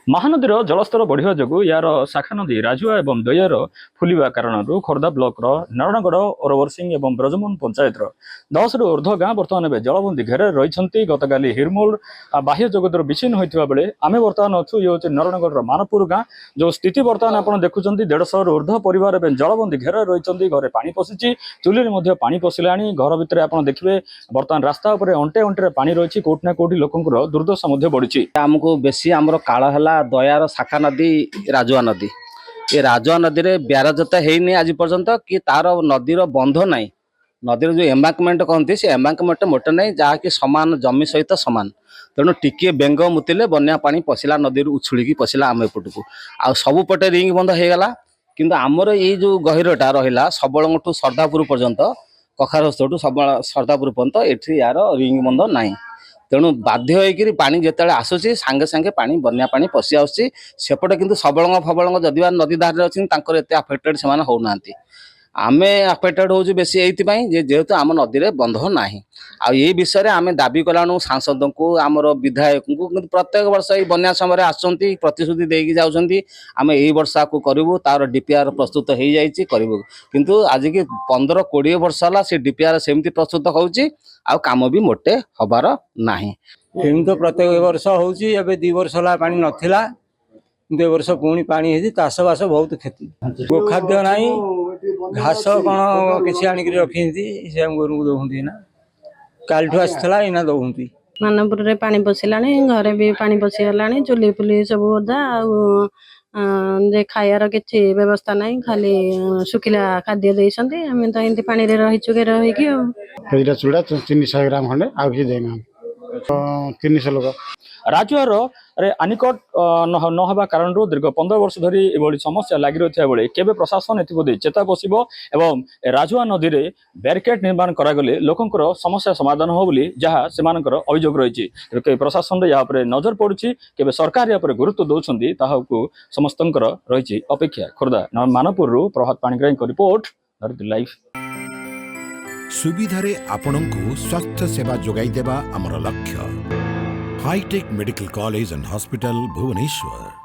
महानदीर जलस्तर बढ़िया जो यार शाखा नदी राजुआ और दयार फुलवा कारण खोर्धा ब्लॉक नारायणगढ़ ओरवरसिंह और ब्रजमोहन पंचायत 10 रु ऊर्ध्व गाँ बर्तमान जलबंदी घेर रही गतकाली हिरमूल बाह्य जगतर विच्छिन्न होता बेले आम बर्तमान अच्छु ये हूँ नारायणगढ़ मानपुर गाँ जो स्थिति बर्तमान आप देखुं 150 रु ऊर्ध्व परिवार जलबंदी घेर रही घरे पानी पशिची चुली पानी पशिला घर भितर आप देखिए बर्तमान रास्ता अंटे अंटे पानी रही कौटना कौटी लोकंर दुर्दशा बढ़ी आमको बेसी आमर काल है दयार शाखा नदी राजुआ नदी ये राजुआ नदी रे ब्यारजता है आज पर्यंत कि तार नदीर बंध नाई नदीर जो एम्बांकमेंट कहते से एम्बांकमेंट मोटे नहीं जहाँकि सामान जमी सहित सामान तेणु टिके बेंग मुतिले बन्या पानी पशिला नदी उछुड़ी पशिला आम एपटू आ सबुपटे रिंग बंध हो गला किंतु आमर ये जो गहिरटा रहा सबलठू श्रद्धापुर पर्यंत कखारस्थू श्रद्धापुर पर्यंत एठी यार रिंग बंध नाई तेणु बाध्य होकर पानी जिते आसूसी सांगे सांगे पानी बन्या पानी पशि आसपटे किंतु सबलंग फबलंग जदि नदी धारे अच्छी एत आफेक्टेड से होना आमे आफेक्टेड हो बेसी ये जेहेतु आम नदी में बंध ना आई विषय आम दाबी कलाणु सांसद को आमर विधायक को प्रत्येक वर्ष ये बन्या समय आसुँच प्रतिश्रुति देकी जाउछंती आम यही वर्षा को करूँ तार डीपीआर प्रस्तुत हो जाइए करूँ किंतु आज की 15-20 वर्ष है से डीपीआर सेमती प्रस्तुत होउची आ काम भी मोटे हबार नाही एम तो प्रत्येक वर्ष होउची एबे 2 वर्ष ला पानी नथिला 2 वर्ष पुणी पानी हेजी चाषबास बहुत क्षति गोखाद्य नाही घास कौन किसी आनिक रखी से गोरु को दौंती ना कालठू आसला इना दौंती मानपुर रे पानी पशिलानी घरे भी पानी पशिगलानी चुली फुली सब ओदा जे खायार किसी व्यवस्था नहीं खाली सुखिला खाद्य देइछंती हम तो एंती पानी रे रही चुके रही कि केइटा चूड़ा 300 ग्राम खंडे आ कि देना 300 लोग राजुआर आनिकट नहबा कारण दीर्घ 15 वर्ष धरी एभली समस्या लगी रही बेले केबे प्रशासन एथि चेता बसिब एवं राजुआ नदी में बैरिकेड निर्माण करागले लोकंकर समस्या समाधान हो बोली जहाँ सेमानकर अभियोग रही प्रशासन या नजर पड़ुछि केबे सरकार या गुरुत्व दौरान ताहाकू समस्तंकर रही अपेक्षा खोर्धा मानपुर प्रभात पाणिग्राही रिपोर्ट लाइफ सुविधारे आपणंकु स्वास्थ्य सेवा जोगाई देबा हमर लक्ष्य hi-tech medical college and hospital Bhubaneswar.